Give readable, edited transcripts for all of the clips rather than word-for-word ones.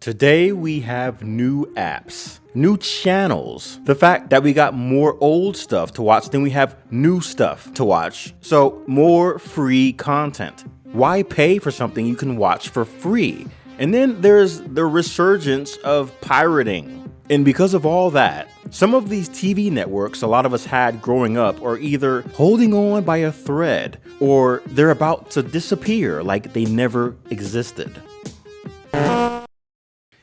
Today we have new apps, new channels, the fact that we got more old stuff to watch than we have new stuff to watch, so more free content. Why pay for something you can watch for free? And then there's the resurgence of pirating. And because of all that, some of these TV networks a lot of us had growing up are either holding on by a thread or they're about to disappear like they never existed.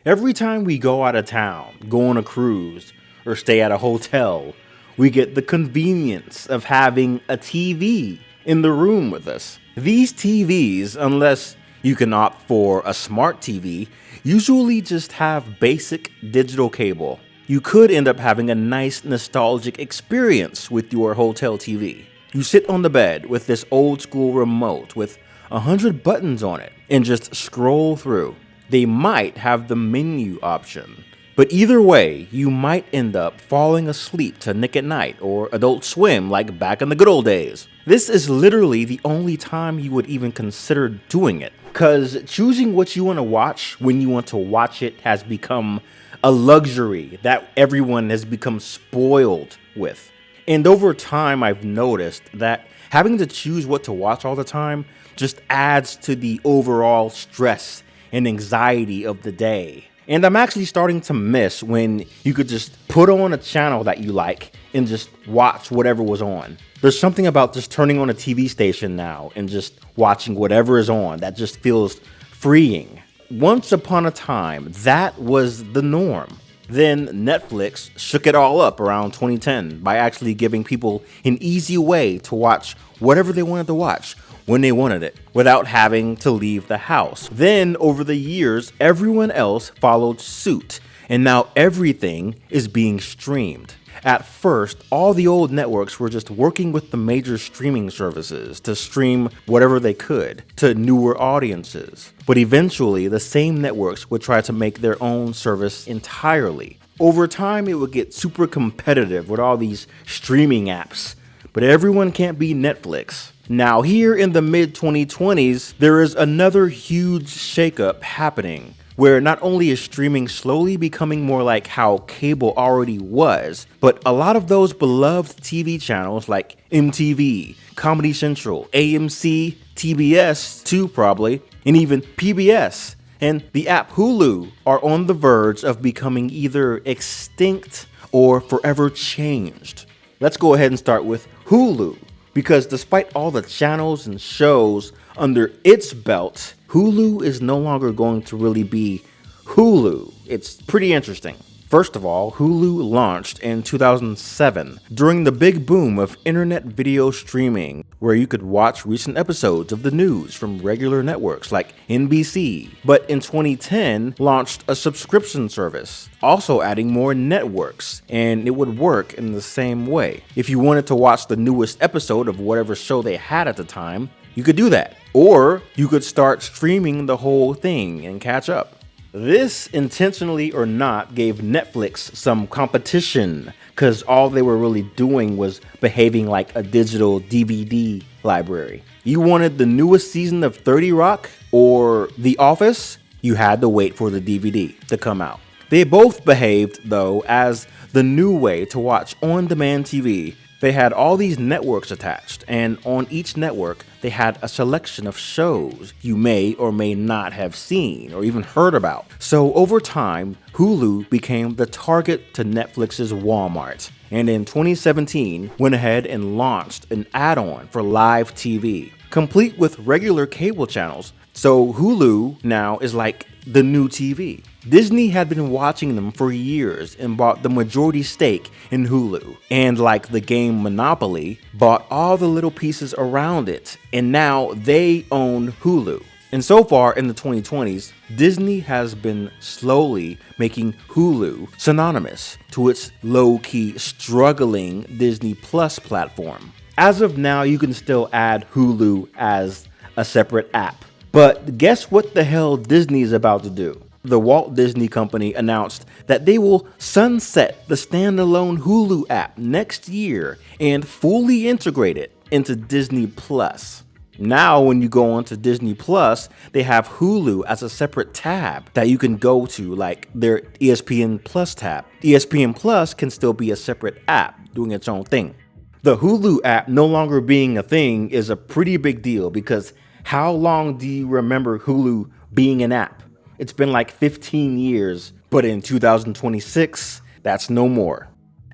Every time we go out of town, go on a cruise, or stay at a hotel, we get the convenience of having a TV in the room with us. These TVs, unless you can opt for a smart TV, usually just have basic digital cable. You could end up having a nice nostalgic experience with your hotel TV. You sit on the bed with this old school remote with 100 buttons on it and just scroll through. They might have the menu option. But either way, you might end up falling asleep to Nick at Night or Adult Swim like back in the good old days. This is literally the only time you would even consider doing it, because choosing what you want to watch when you want to watch it has become a luxury that everyone has become spoiled with. And over time, I've noticed that having to choose what to watch all the time just adds to the overall stress and anxiety of the day. And I'm actually starting to miss when you could just put on a channel that you like and just watch whatever was on. There's something about just turning on a TV station now and just watching whatever is on that just feels freeing. Once upon a time, that was the norm. Then Netflix shook it all up around 2010 by actually giving people an easy way to watch whatever they wanted to watch when they wanted it, without having to leave the house. Then, over the years, everyone else followed suit, and now everything is being streamed. At first, all the old networks were just working with the major streaming services to stream whatever they could to newer audiences. But eventually, the same networks would try to make their own service entirely. Over time, it would get super competitive with all these streaming apps, but everyone can't be Netflix. Now, here in the mid-2020s, there is another huge shakeup happening, where not only is streaming slowly becoming more like how cable already was, but a lot of those beloved TV channels like MTV, Comedy Central, AMC, TBS too probably, and even PBS, and the app Hulu are on the verge of becoming either extinct or forever changed. Let's go ahead and start with Hulu. Because despite all the channels and shows under its belt, Hulu is no longer going to really be Hulu. It's pretty interesting. First of all, Hulu launched in 2007 during the big boom of internet video streaming, where you could watch recent episodes of the news from regular networks like NBC. But in 2010, launched a subscription service, also adding more networks, and it would work in the same way. If you wanted to watch the newest episode of whatever show they had at the time, you could do that. Or you could start streaming the whole thing and catch up. This, intentionally or not, gave Netflix some competition, because all they were really doing was behaving like a digital DVD library. You wanted the newest season of 30 Rock or The Office, you had to wait for the DVD to come out. They both behaved, though, as the new way to watch on-demand TV. They had all these networks attached, and on each network, they had a selection of shows you may or may not have seen or even heard about. So over time, Hulu became the target to Netflix's Walmart, and in 2017, went ahead and launched an add-on for live TV, complete with regular cable channels. So Hulu now is like the new TV. Disney had been watching them for years and bought the majority stake in Hulu. And like the game Monopoly, bought all the little pieces around it. And now they own Hulu. And so far in the 2020s, Disney has been slowly making Hulu synonymous to its low-key, struggling Disney Plus platform. As of now, you can still add Hulu as a separate app. But guess what the hell Disney is about to do? The Walt Disney Company announced that they will sunset the standalone Hulu app next year and fully integrate it into Disney Plus. Now, when you go onto Disney Plus, they have Hulu as a separate tab that you can go to, like their ESPN Plus tab. ESPN Plus can still be a separate app doing its own thing. The Hulu app no longer being a thing is a pretty big deal because how long do you remember Hulu being an app? It's been like 15 years, but in 2026, that's no more.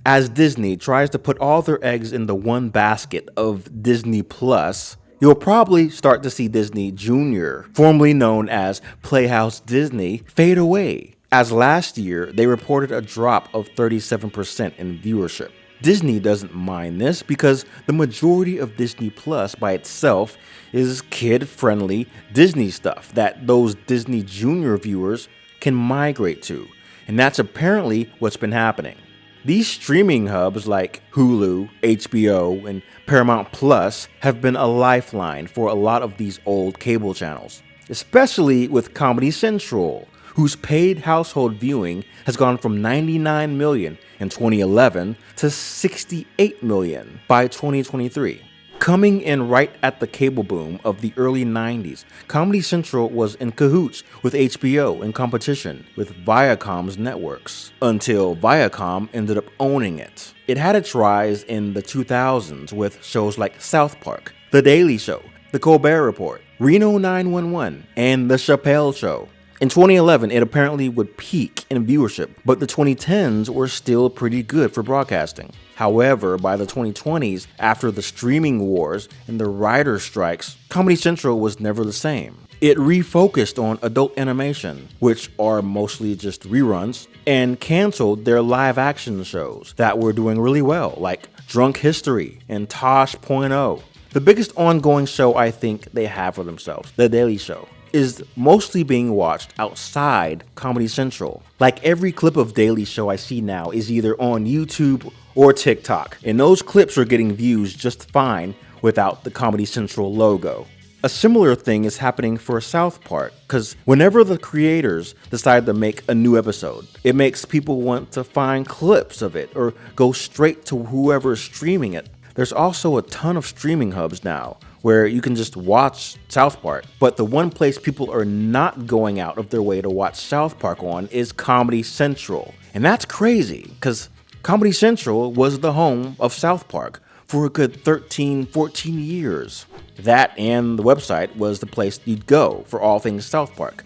As Disney tries to put all their eggs in the one basket of Disney Plus, you'll probably start to see Disney Junior, formerly known as Playhouse Disney, fade away, as last year they reported a drop of 37% in viewership. Disney doesn't mind this because the majority of Disney Plus by itself is kid-friendly Disney stuff that those Disney Junior viewers can migrate to, and that's apparently what's been happening. These streaming hubs like Hulu, HBO, and Paramount Plus have been a lifeline for a lot of these old cable channels, especially with Comedy Central, whose paid household viewing has gone from 99 million in 2011 to 68 million by 2023. Coming in right at the cable boom of the early 90s, Comedy Central was in cahoots with HBO in competition with Viacom's networks, until Viacom ended up owning it. It had its rise in the 2000s with shows like South Park, The Daily Show, The Colbert Report, Reno 911, and The Chappelle Show. In 2011, it apparently would peak in viewership, but the 2010s were still pretty good for broadcasting. However, by the 2020s, after the streaming wars and the writer strikes, Comedy Central was never the same. It refocused on adult animation, which are mostly just reruns, and canceled their live-action shows that were doing really well, like Drunk History and Tosh.0. The biggest ongoing show I think they have for themselves, The Daily Show, is mostly being watched outside Comedy Central. Like every clip of Daily Show I see now is either on YouTube or TikTok, and those clips are getting views just fine without the Comedy Central logo. A similar thing is happening for South Park, because whenever the creators decide to make a new episode, it makes people want to find clips of it or go straight to whoever is streaming it. There's also a ton of streaming hubs now where you can just watch South Park, but the one place people are not going out of their way to watch South Park on is Comedy Central. And that's crazy, because Comedy Central was the home of South Park for a good 13, 14 years. That and the website was the place you'd go for all things South Park.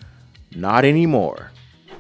Not anymore.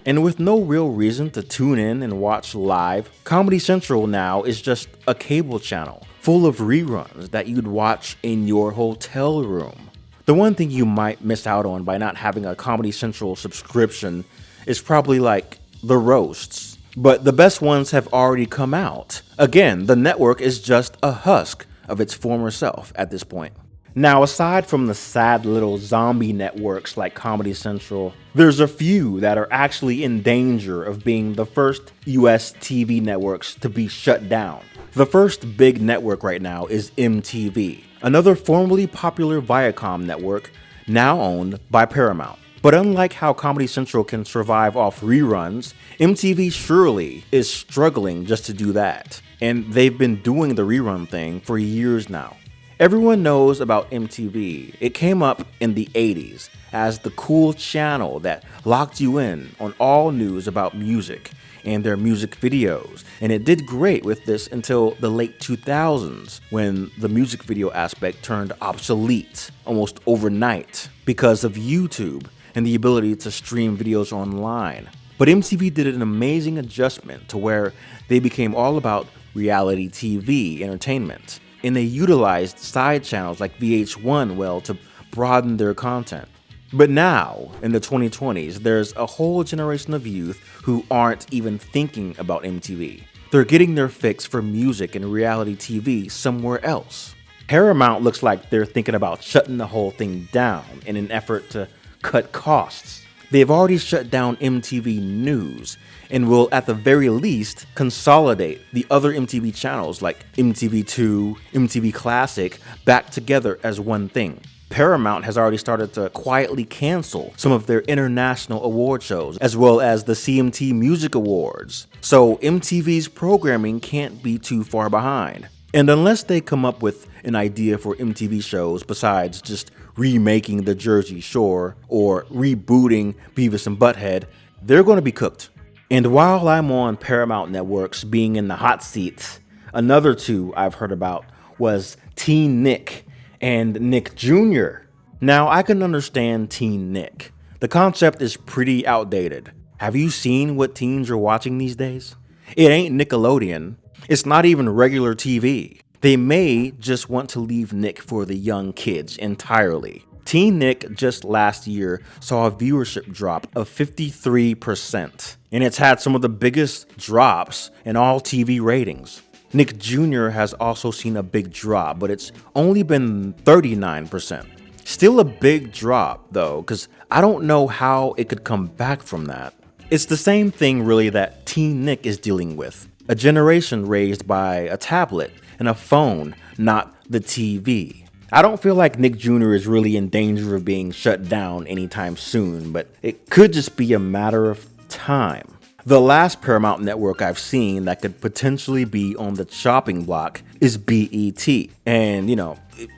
And with no real reason to tune in and watch live, Comedy Central now is just a cable channel full of reruns that you'd watch in your hotel room. The one thing you might miss out on by not having a Comedy Central subscription is probably like the roasts. But the best ones have already come out. Again, the network is just a husk of its former self at this point. Now, aside from the sad little zombie networks like Comedy Central, there's a few that are actually in danger of being the first US TV networks to be shut down. The first big network right now is MTV, another formerly popular Viacom network now owned by Paramount. But unlike how Comedy Central can survive off reruns, MTV surely is struggling just to do that. And they've been doing the rerun thing for years now. Everyone knows about MTV. It came up in the 80s as the cool channel that locked you in on all news about music and their music videos, and it did great with this until the late 2000s when the music video aspect turned obsolete almost overnight because of YouTube and the ability to stream videos online. But MTV did an amazing adjustment to where they became all about reality TV entertainment, and they utilized side channels like VH1 well to broaden their content. But now, in the 2020s, there's a whole generation of youth who aren't even thinking about MTV. They're getting their fix for music and reality TV somewhere else. Paramount looks like they're thinking about shutting the whole thing down in an effort to cut costs. They've already shut down MTV News and will at the very least consolidate the other MTV channels like MTV2, MTV Classic back together as one thing. Paramount has already started to quietly cancel some of their international award shows, as well as the CMT Music Awards. So MTV's programming can't be too far behind. And unless they come up with an idea for MTV shows besides just remaking the Jersey Shore or rebooting Beavis and Butthead, they're going to be cooked. And while I'm on Paramount Networks being in the hot seats, another two I've heard about was Teen Nick and Nick Jr. Now, I can understand Teen Nick. The concept is pretty outdated. Have you seen what teens are watching these days? It ain't Nickelodeon. It's not even regular TV. They may just want to leave Nick for the young kids entirely. Teen Nick just last year saw a viewership drop of 53%, and it's had some of the biggest drops in all TV ratings. Nick Jr. has also seen a big drop, but it's only been 39%. Still a big drop though, because I don't know how it could come back from that. It's the same thing really that Teen Nick is dealing with. A generation raised by a tablet and a phone, not the TV. I don't feel like Nick Jr. is really in danger of being shut down anytime soon, but it could just be a matter of time. The last Paramount network I've seen that could potentially be on the chopping block is BET. And,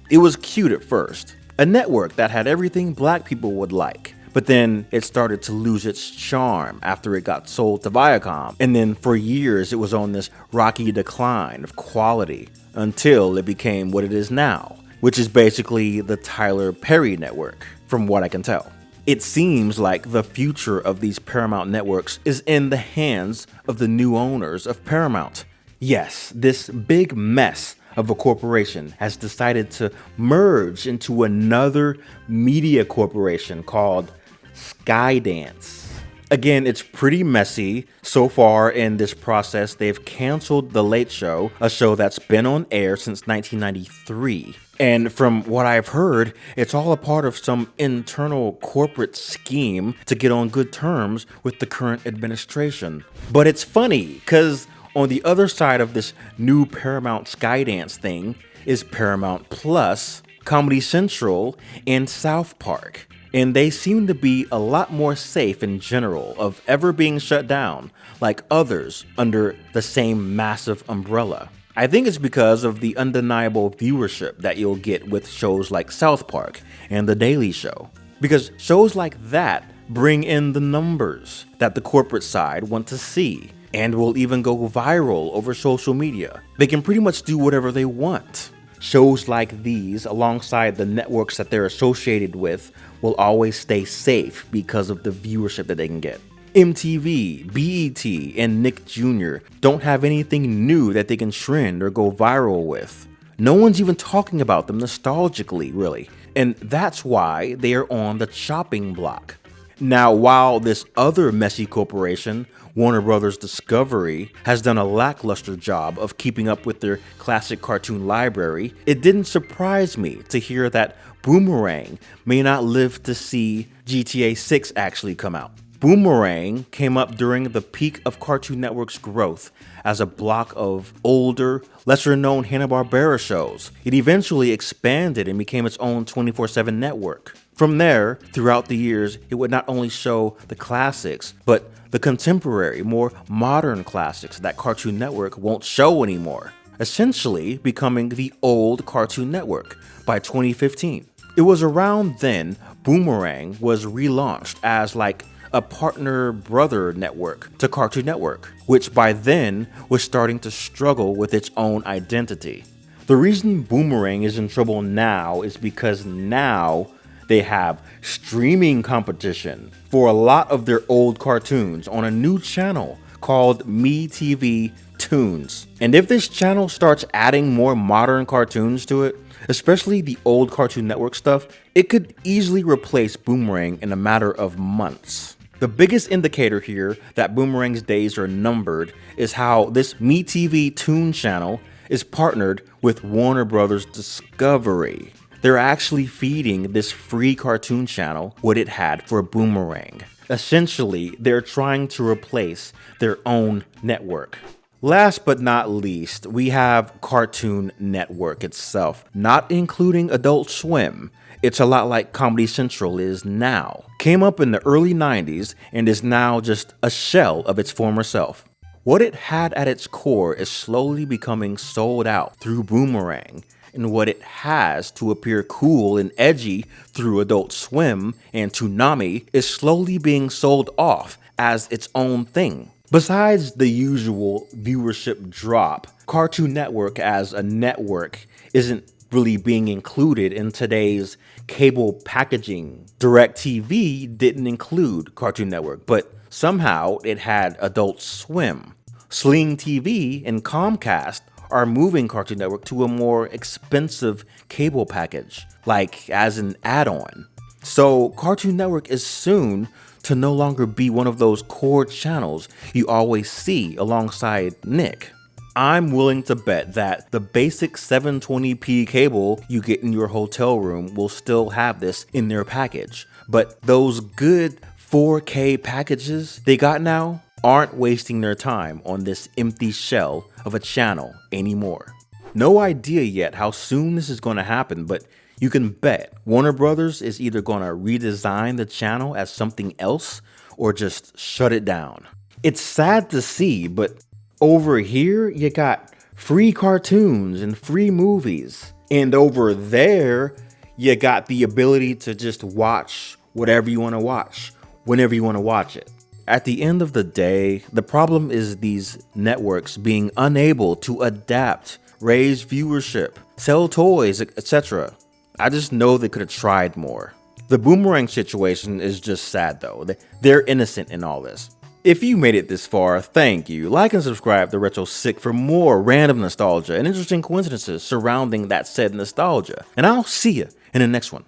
it was cute at first. A network that had everything black people would like. But then it started to lose its charm after it got sold to Viacom. And then for years it was on this rocky decline of quality until it became what it is now, which is basically the Tyler Perry network, from what I can tell. It seems like the future of these Paramount networks is in the hands of the new owners of Paramount. Yes, this big mess of a corporation has decided to merge into another media corporation called Skydance. Again, it's pretty messy. So far in this process, they've canceled The Late Show, a show that's been on air since 1993. And from what I've heard, it's all a part of some internal corporate scheme to get on good terms with the current administration. But it's funny, because on the other side of this new Paramount Skydance thing is Paramount Plus, Comedy Central, and South Park. And they seem to be a lot more safe in general of ever being shut down, like others under the same massive umbrella. I think it's because of the undeniable viewership that you'll get with shows like South Park and The Daily Show. Because shows like that bring in the numbers that the corporate side want to see, and will even go viral over social media. They can pretty much do whatever they want. Shows like these, alongside the networks that they're associated with, will always stay safe because of the viewership that they can get. MTV, BET, and Nick Jr. don't have anything new that they can trend or go viral with. No one's even talking about them nostalgically, really, and that's why they are on the chopping block. Now, while this other messy corporation, Warner Bros. Discovery, has done a lackluster job of keeping up with their classic cartoon library, it didn't surprise me to hear that Boomerang may not live to see GTA 6 actually come out. Boomerang came up during the peak of Cartoon Network's growth as a block of older, lesser-known Hanna-Barbera shows. It eventually expanded and became its own 24/7 network. From there, throughout the years, it would not only show the classics, but the contemporary, more modern classics that Cartoon Network won't show anymore, essentially becoming the old Cartoon Network by 2015. It was around then Boomerang was relaunched as like a partner brother network to Cartoon Network, which by then was starting to struggle with its own identity. The reason Boomerang is in trouble now is because now they have streaming competition for a lot of their old cartoons on a new channel called MeTV Toons. And if this channel starts adding more modern cartoons to it, especially the old Cartoon Network stuff, it could easily replace Boomerang in a matter of months. The biggest indicator here that Boomerang's days are numbered is how this MeTV Toon channel is partnered with Warner Bros. Discovery. They're actually feeding this free cartoon channel what it had for Boomerang. Essentially, they're trying to replace their own network. Last but not least, we have Cartoon Network itself, not including Adult Swim. It's a lot like Comedy Central is now. Came up in the early 90s and is now just a shell of its former self. What it had at its core is slowly becoming sold out through Boomerang, and what it has to appear cool and edgy through Adult Swim and Toonami is slowly being sold off as its own thing. Besides the usual viewership drop, Cartoon Network as a network isn't really being included in today's cable packaging. DirecTV didn't include Cartoon Network, but somehow it had Adult Swim. Sling TV and Comcast are moving Cartoon Network to a more expensive cable package, like as an add-on. So Cartoon Network is soon to no longer be one of those core channels you always see alongside Nick. I'm willing to bet that the basic 720p cable you get in your hotel room will still have this in their package, but those good 4K packages they got now aren't wasting their time on this empty shell of a channel anymore. No idea yet how soon this is going to happen, but you can bet Warner Brothers is either going to redesign the channel as something else or just shut it down. It's sad to see, but over here you got free cartoons and free movies, and over there you got the ability to just watch whatever you want to watch whenever you want to watch it. At the end of the day, the problem is these networks being unable to adapt, raise viewership, sell toys, etc. I just know they could have tried more. The Boomerang situation is just sad though. They're innocent in all this. If you made it this far, thank you. Like and subscribe to Retro Sick for more random nostalgia and interesting coincidences surrounding that said nostalgia. And I'll see you in the next one.